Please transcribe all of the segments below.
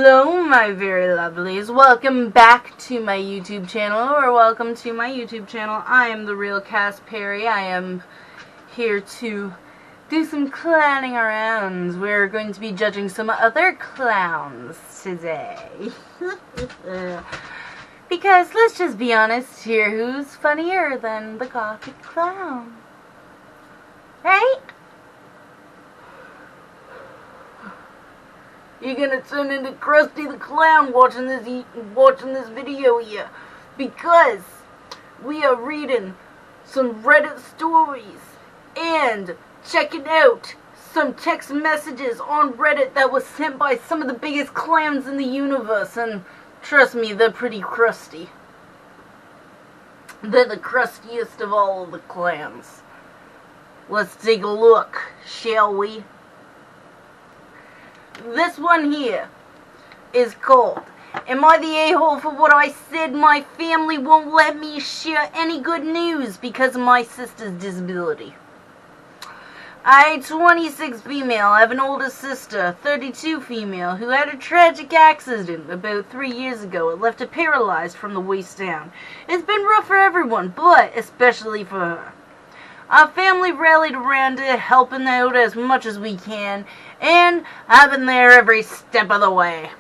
Hello, my very lovelies. Welcome back to my YouTube channel, or welcome to my YouTube channel. I am the real Cass Perry. I am here to do some clowning around. We're going to be judging some other clowns today. Because, let's just be honest here, who's funnier than the Gothic Clown? Right? You're gonna turn into Krusty the Clown watching this video here, because we are reading some Reddit stories and checking out some text messages on Reddit that was sent by some of the biggest clowns in the universe, and trust me, they're pretty crusty. They're the crustiest of all of the clowns. Let's take a look, shall we? This one here is called, "Am I the a-hole for what I said? My family won't let me share any good news because of my sister's disability. I, 26 female, have an older sister, 32 female, who had a tragic accident about 3 years ago. It left her paralyzed from the waist down. It's been rough for everyone, but especially for her. Our family rallied around her, helping out as much as we can, and I've been there every step of the way.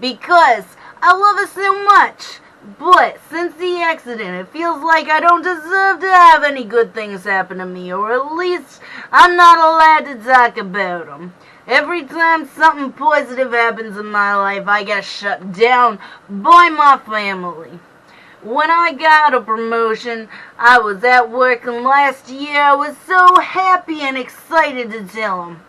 Because I love her so much. But since the accident, it feels like I don't deserve to have any good things happen to me, or at least I'm not allowed to talk about them. Every time something positive happens in my life, I get shut down by my family. When I got a promotion, I was at work, and last year I was so happy and excited to tell them.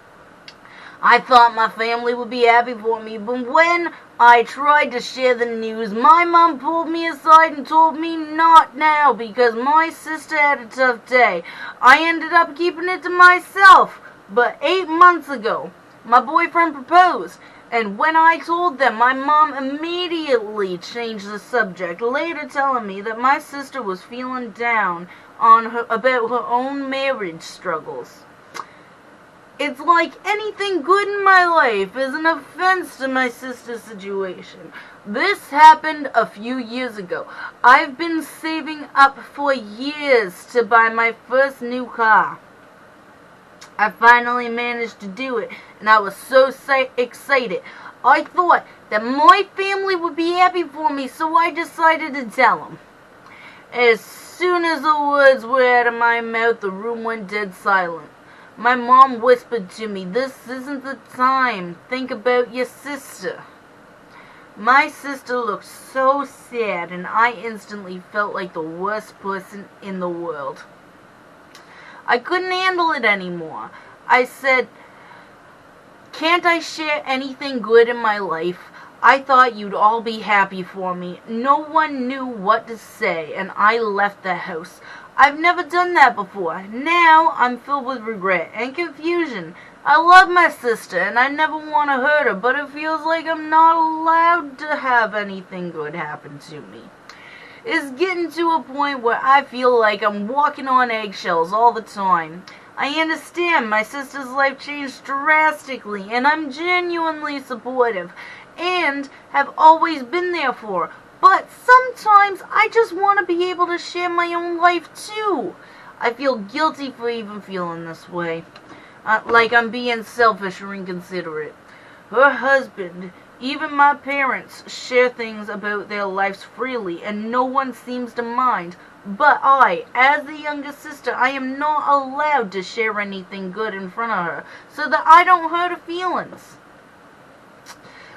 I thought my family would be happy for me, but when I tried to share the news, my mom pulled me aside and told me not now because my sister had a tough day. I ended up keeping it to myself, but 8 months ago, my boyfriend proposed. And when I told them, my mom immediately changed the subject, later telling me that my sister was feeling down about her own marriage struggles. It's like anything good in my life is an offense to my sister's situation. This happened a few years ago. I've been saving up for years to buy my first new car. I finally managed to do it, and I was so excited. I thought that my family would be happy for me, so I decided to tell them. As soon as the words were out of my mouth, the room went dead silent. My mom whispered to me, "This isn't the time. Think about your sister." My sister looked so sad, and I instantly felt like the worst person in the world. I couldn't handle it anymore. I said, "Can't I share anything good in my life? I thought you'd all be happy for me." No one knew what to say, and I left the house. I've never done that before. Now I'm filled with regret and confusion. I love my sister, and I never want to hurt her, but it feels like I'm not allowed to have anything good happen to me. It's getting to a point where I feel like I'm walking on eggshells all the time. I understand my sister's life changed drastically, and I'm genuinely supportive and have always been there for her. But sometimes I just want to be able to share my own life too. I feel guilty for even feeling this way. Like I'm being selfish or inconsiderate. Her husband, even my parents, share things about their lives freely, and no one seems to mind. But I, as the younger sister, I am not allowed to share anything good in front of her, so that I don't hurt her feelings.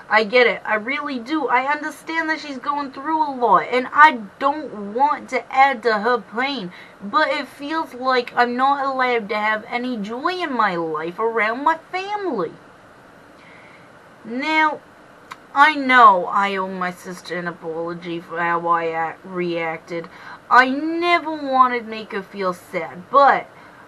I get it, I really do. I understand that she's going through a lot, and I don't want to add to her pain, but it feels like I'm not allowed to have any joy in my life around my family. Now, I know I owe my sister an apology for how I reacted. I never wanted to make her feel sad, but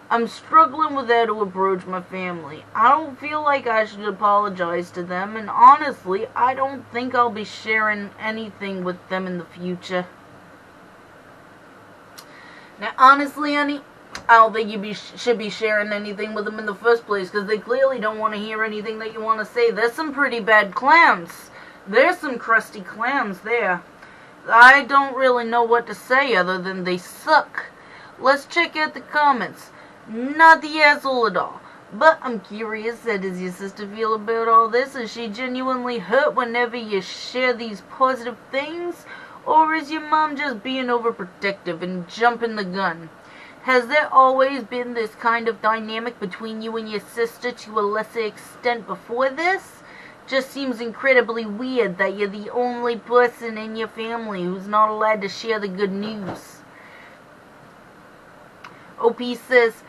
I'm struggling with how to approach my family. I don't feel like I should apologize to them, and honestly, I don't think I'll be sharing anything with them in the future. Now, honestly, honey, I don't think you should be sharing anything with them in the first place, because they clearly don't want to hear anything that you want to say. There's some pretty bad clowns There's some crusty clams there. I don't really know what to say other than they suck. Let's check out the comments. Not the asshole at all. But I'm curious, how does your sister feel about all this? Is she genuinely hurt whenever you share these positive things? Or is your mom just being overprotective and jumping the gun? Has there always been this kind of dynamic between you and your sister to a lesser extent before this? Just seems incredibly weird that you're the only person in your family who's not allowed to share the good news. OP says,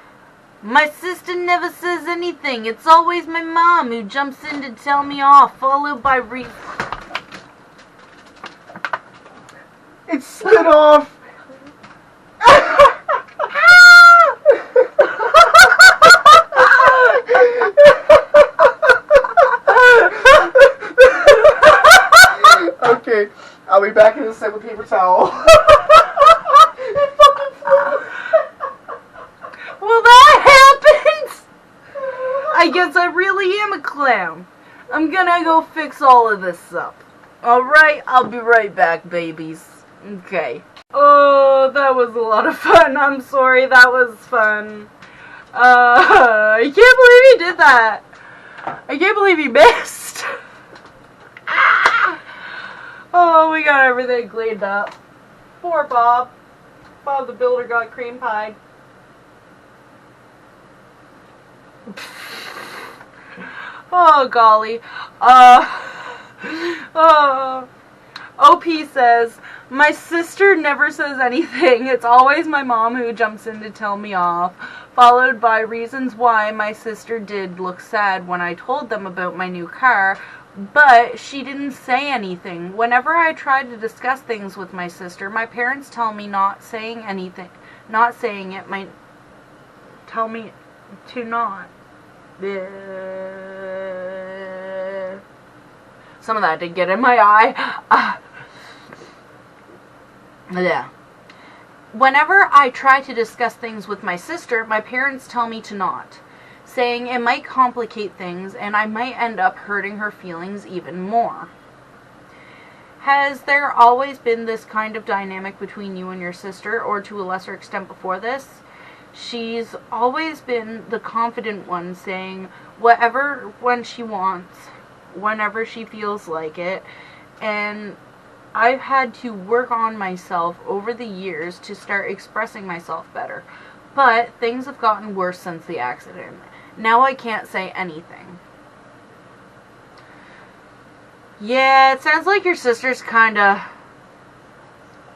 my sister never says anything. It's always my mom who jumps in to tell me off, followed by It slid off. Okay, I'll be back in a second with paper towel. It fucking flew. Well, that happened! I guess I really am a clown. I'm gonna go fix all of this up. Alright, I'll be right back, babies. Okay. Oh, that was a lot of fun. I'm sorry, that was fun. I can't believe he did that. I can't believe he missed. Oh, we got everything cleaned up. Poor Bob. Bob the Builder got cream pied. Oh, golly. OP says, my sister never says anything. It's always my mom who jumps in to tell me off, followed by reasons why my sister did look sad when I told them about my new car, but she didn't say anything. Whenever I try to discuss things with my sister, my parents tell me not saying anything. Not saying it might tell me to not. Some of that did get in my eye. Yeah. Whenever I try to discuss things with my sister, my parents tell me to not, saying it might complicate things and I might end up hurting her feelings even more. Has there always been this kind of dynamic between you and your sister, or to a lesser extent before this? She's always been the confident one, saying whatever when she wants, whenever she feels like it, and I've had to work on myself over the years to start expressing myself better, but things have gotten worse since the accident. Now I can't say anything. Yeah, it sounds like your sister's kinda...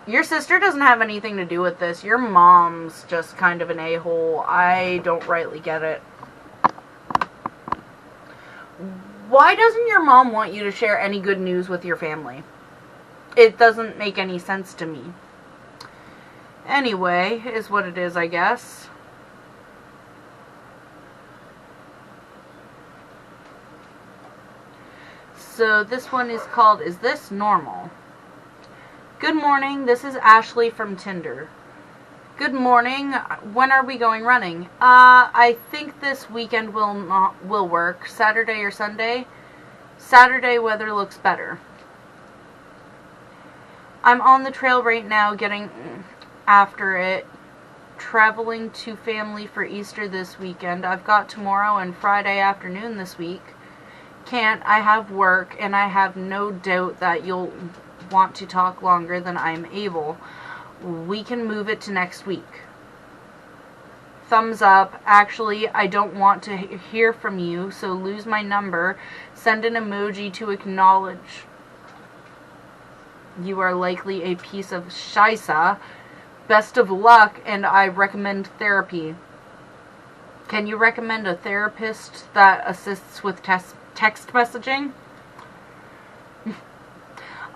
Your sister doesn't have anything to do with this. Your mom's just kind of an a-hole. I don't rightly get it. Why doesn't your mom want you to share any good news with your family? It doesn't make any sense to me. Anyway, is what it is, I guess. So this one is called, Is This Normal? Good morning, this is Ashley from Tinder. Good morning, when are we going running? I think this weekend will work. Saturday or Sunday? Saturday weather looks better. I'm on the trail right now getting after it. Traveling to family for Easter this weekend. I've got tomorrow and Friday afternoon this week. Can't, I have work and I have no doubt that you'll want to talk longer than I'm able. We can move it to next week. Thumbs up. Actually, I don't want to hear from you, so lose my number. Send an emoji to acknowledge. You are likely a piece of shisa. Best of luck, and I recommend therapy. Can you recommend a therapist that assists with text messaging?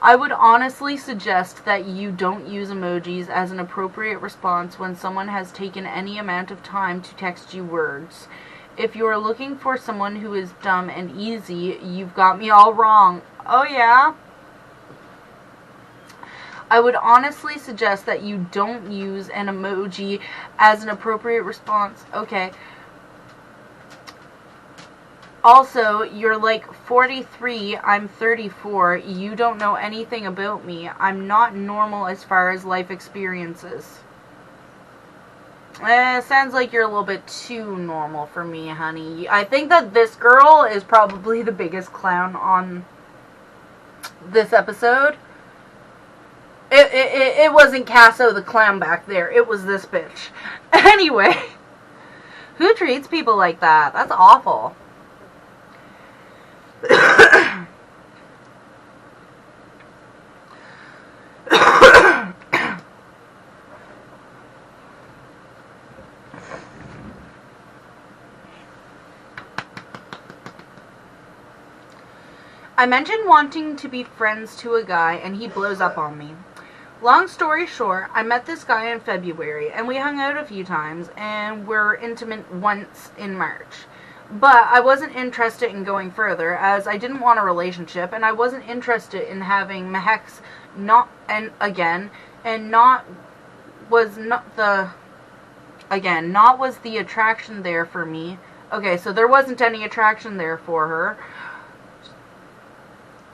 I would honestly suggest that you don't use emojis as an appropriate response when someone has taken any amount of time to text you words. If you are looking for someone who is dumb and easy, you've got me all wrong. Oh yeah? I would honestly suggest that you don't use an emoji as an appropriate response. Okay. Also, you're like 43, I'm 34, you don't know anything about me. I'm not normal as far as life experiences. Sounds like you're a little bit too normal for me, honey. I think that this girl is probably the biggest clown on this episode. It wasn't Casso the clown back there. It was this bitch. Anyway, who treats people like that? That's awful. I mentioned wanting to be friends to a guy, and he blows up on me. Long story short, I met this guy in February, and we hung out a few times, and were intimate once in March. But I wasn't interested in going further, as I didn't want a relationship, and I wasn't interested in having Mehex not was the attraction there for me. Okay, so there wasn't any attraction there for her.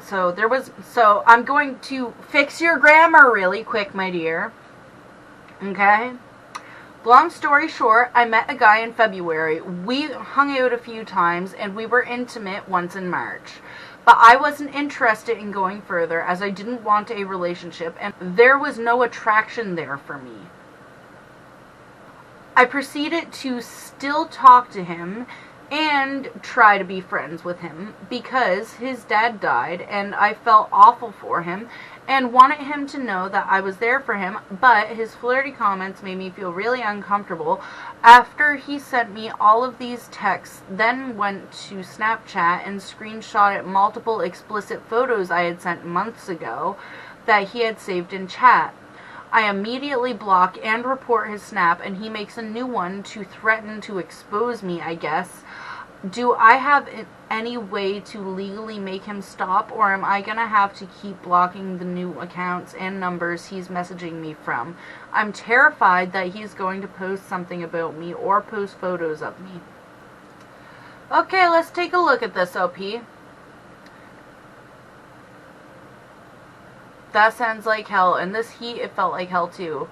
So I'm going to fix your grammar really quick, my dear. Okay? Long story short, I met a guy in February. We hung out a few times, and we were intimate once in March. But I wasn't interested in going further, as I didn't want a relationship, and there was no attraction there for me. I proceeded to still talk to him and try to be friends with him because his dad died, and I felt awful for him and wanted him to know that I was there for him, but his flirty comments made me feel really uncomfortable. After he sent me all of these texts, then went to Snapchat and screenshotted multiple explicit photos I had sent months ago that he had saved in chat. I immediately block and report his snap, and he makes a new one to threaten to expose me, I guess. Do I have any way to legally make him stop, or am I gonna have to keep blocking the new accounts and numbers he's messaging me from? I'm terrified that he's going to post something about me or post photos of me. Okay, let's take a look at this, OP. That sounds like hell. In this heat, it felt like hell too.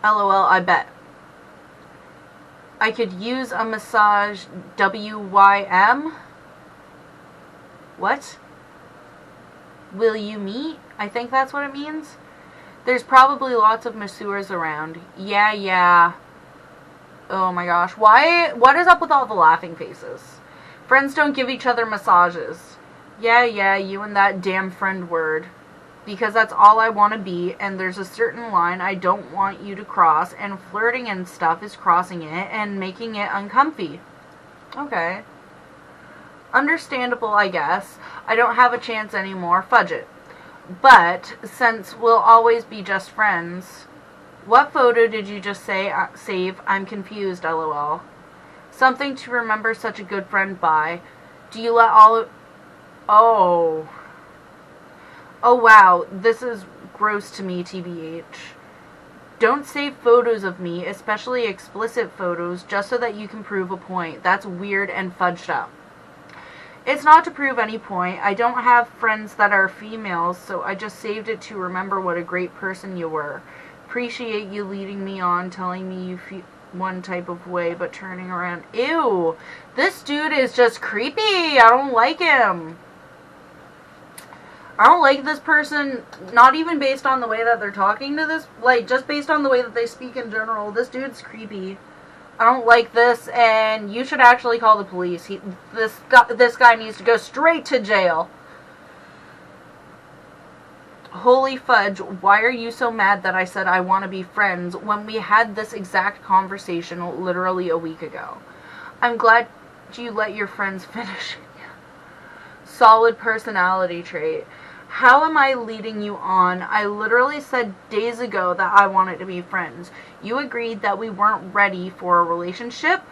LOL, I bet. I could use a massage WYM? What? Will you meet? I think that's what it means. There's probably lots of masseurs around. Yeah. Oh my gosh. What is up with all the laughing faces? Friends don't give each other massages. Yeah, you and that damn friend word. Because that's all I want to be, and there's a certain line I don't want you to cross, and flirting and stuff is crossing it and making it uncomfy. Okay. Understandable, I guess. I don't have a chance anymore. Fudge it. But, since we'll always be just friends... What photo did you just say save? I'm confused, LOL. Something to remember such a good friend by. Do you let all of... Oh, wow, this is gross to me, TBH. Don't save photos of me, especially explicit photos, just so that you can prove a point. That's weird and fudged up. It's not to prove any point. I don't have friends that are females, so I just saved it to remember what a great person you were. Appreciate you leading me on, telling me you feel one type of way, but turning around. Ew, this dude is just creepy. I don't like him. I don't like this person, not even based on the way that they're talking to this, like, just based on the way that they speak in general. This dude's creepy. I don't like this, and you should actually call the police. This guy needs to go straight to jail. Holy fudge, why are you so mad that I said I want to be friends when we had this exact conversation literally a week ago? I'm glad you let your friends finish. Solid personality trait. How am I leading you on? I literally said days ago that I wanted to be friends. You agreed that we weren't ready for a relationship?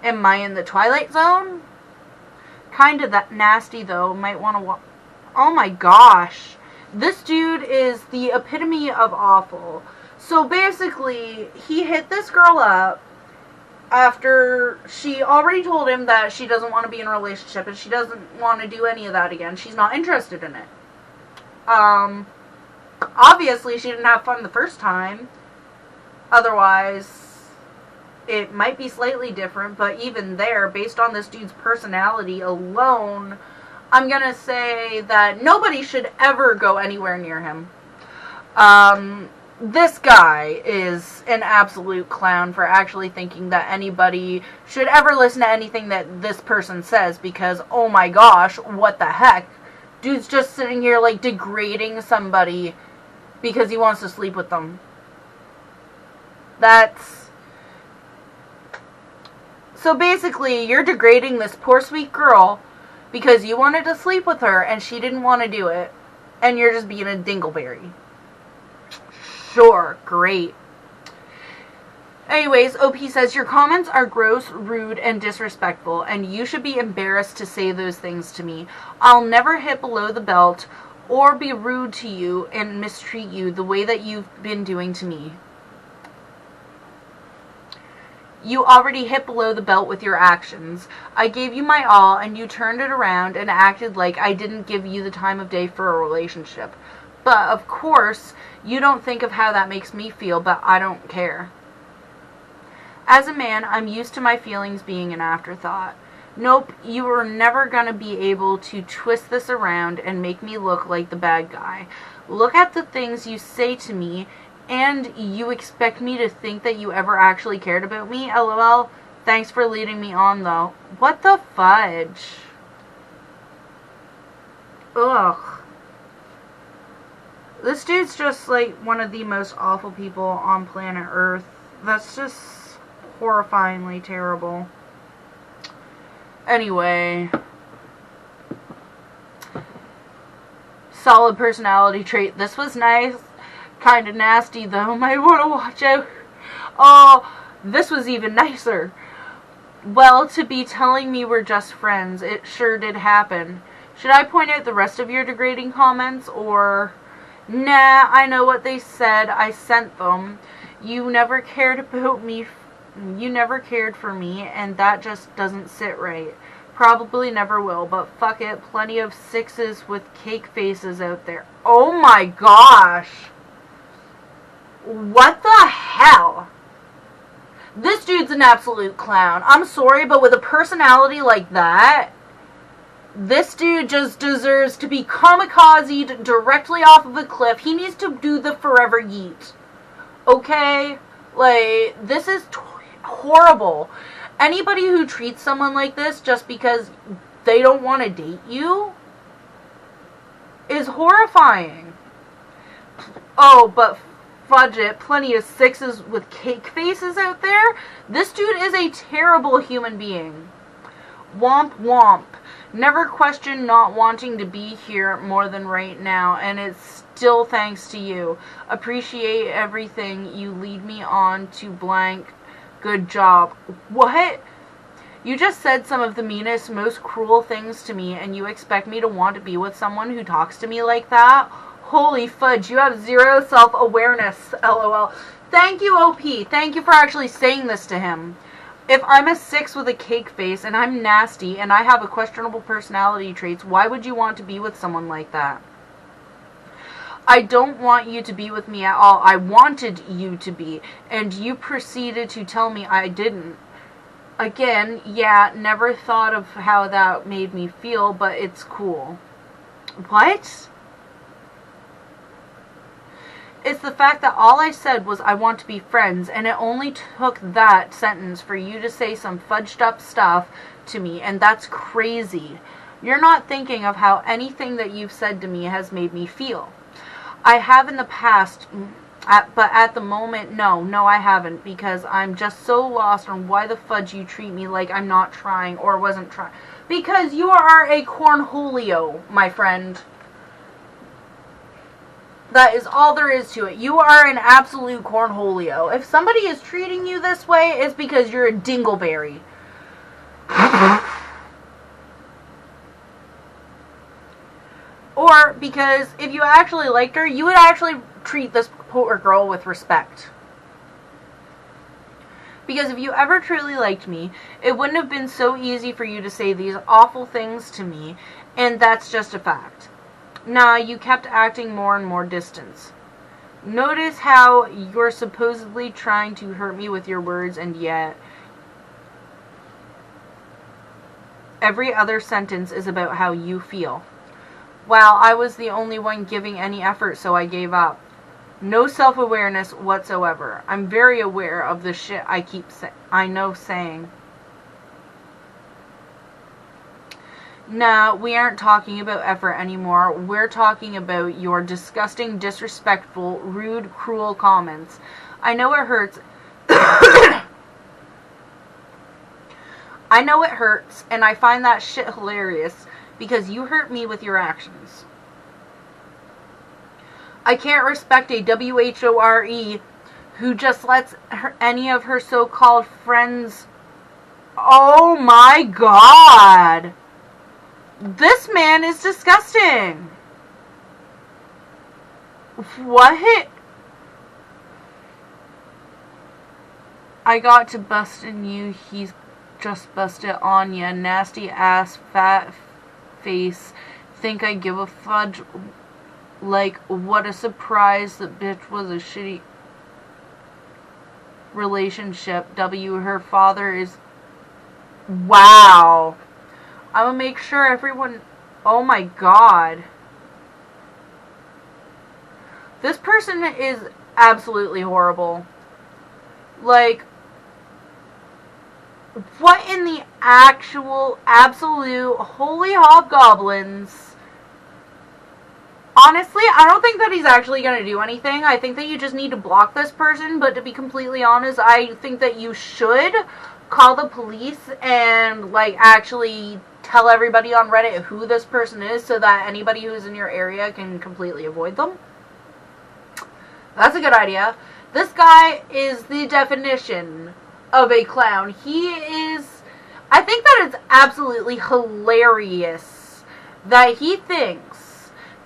Am I in the Twilight Zone? Kinda that nasty though. Might want to Oh my gosh. This dude is the epitome of awful. So basically, he hit this girl up, after she already told him that she doesn't want to be in a relationship and she doesn't want to do any of that again. She's not interested in it. Obviously she didn't have fun the first time. Otherwise, it might be slightly different, but even there, based on this dude's personality alone, I'm gonna say that nobody should ever go anywhere near him. This guy is an absolute clown for actually thinking that anybody should ever listen to anything that this person says, because, oh my gosh, what the heck? Dude's just sitting here, like, degrading somebody because he wants to sleep with them. That's... So basically, you're degrading this poor sweet girl because you wanted to sleep with her and she didn't want to do it. And you're just being a dingleberry. Sure, great. Anyways, OP says, your comments are gross, rude, and disrespectful, and you should be embarrassed to say those things to me. I'll never hit below the belt or be rude to you and mistreat you the way that you've been doing to me. You already hit below the belt with your actions. I gave you my all, and you turned it around and acted like I didn't give you the time of day for a relationship. But, of course, you don't think of how that makes me feel, but I don't care. As a man, I'm used to my feelings being an afterthought. Nope, you are never gonna be able to twist this around and make me look like the bad guy. Look at the things you say to me, and you expect me to think that you ever actually cared about me? LOL. Thanks for leading me on, though. What the fudge? Ugh. This dude's just, like, one of the most awful people on planet Earth. That's just horrifyingly terrible. Anyway. Solid personality trait. This was nice. Kind of nasty, though. Might want to watch out. Oh, this was even nicer. Well, to be telling me we're just friends. It sure did happen. Should I point out the rest of your degrading comments, or... Nah, I know what they said. I sent them. You never cared about me. You never cared for me, and that just doesn't sit right. Probably never will, but fuck it. Plenty of sixes with cake faces out there. Oh my gosh. What the hell? This dude's an absolute clown. I'm sorry, but with a personality like that, this dude just deserves to be kamikazed directly off of a cliff. He needs to do the forever yeet. Okay? Like, this is horrible. Anybody who treats someone like this just because they don't want to date you is horrifying. Oh, but fudge it. Plenty of sixes with cake faces out there. This dude is a terrible human being. Womp womp. Never question not wanting to be here more than right now, and it's still thanks to you. Appreciate everything you lead me on to blank. Good job. What? You just said some of the meanest, most cruel things to me, and you expect me to want to be with someone who talks to me like that? Holy fudge, you have zero self-awareness, LOL. Thank you, OP. Thank you for actually saying this to him. If I'm a 6 with a cake face, and I'm nasty, and I have a questionable personality traits, why would you want to be with someone like that? I don't want you to be with me at all. I wanted you to be, and you proceeded to tell me I didn't. Again, yeah, never thought of how that made me feel, but it's cool. What? It's the fact that all I said was I want to be friends, and it only took that sentence for you to say some fudged up stuff to me, and that's crazy. You're not thinking of how anything that you've said to me has made me feel. I have in the past, but at the moment, no, I haven't, because I'm just so lost on why the fudge you treat me like I'm not trying or wasn't trying. Because you are a cornholio, my friend. That is all there is to it. You are an absolute cornholio. If somebody is treating you this way, it's because you're a dingleberry. Or because if you actually liked her, you would actually treat this poor girl with respect. Because if you ever truly liked me, it wouldn't have been so easy for you to say these awful things to me, and that's just a fact. Nah, you kept acting more and more distant. Notice how you're supposedly trying to hurt me with your words, and yet every other sentence is about how you feel. Well, I was the only one giving any effort, so I gave up. No self-awareness whatsoever. I'm very aware of the shit I know saying. Nah, we aren't talking about effort anymore. We're talking about your disgusting, disrespectful, rude, cruel comments. I know it hurts. I know it hurts, and I find that shit hilarious because you hurt me with your actions. I can't respect a WHORE who just lets any of her so-called friends... Oh my god! This man is disgusting! What? I got to bustin' you, he's just busted on ya. Nasty ass, fat face. Think I give a fudge? Like, what a surprise. The bitch was a shitty relationship. Her father is... Wow. I'm gonna make sure everyone... Oh my god. This person is absolutely horrible. Like, what in the actual, absolute, holy hobgoblins? Honestly, I don't think that he's actually going to do anything. I think that you just need to block this person, but to be completely honest, I think that you should call the police and, like, actually tell everybody on Reddit who this person is so that anybody who's in your area can completely avoid them. That's a good idea. This guy is the definition of a clown. He is... I think that it's absolutely hilarious that he thinks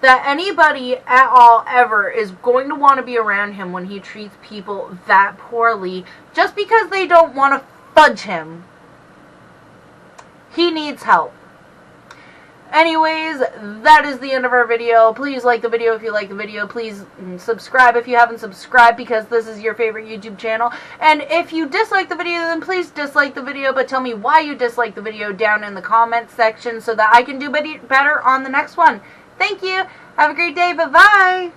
that anybody at all ever is going to want to be around him when he treats people that poorly just because they don't want to fudge him. He needs help. Anyways, that is the end of our video. Please like the video if you like the video. Please subscribe if you haven't subscribed because this is your favorite YouTube channel. And if you dislike the video, then please dislike the video, but tell me why you dislike the video down in the comments section so that I can do better on the next one. Thank you. Have a great day. Bye-bye.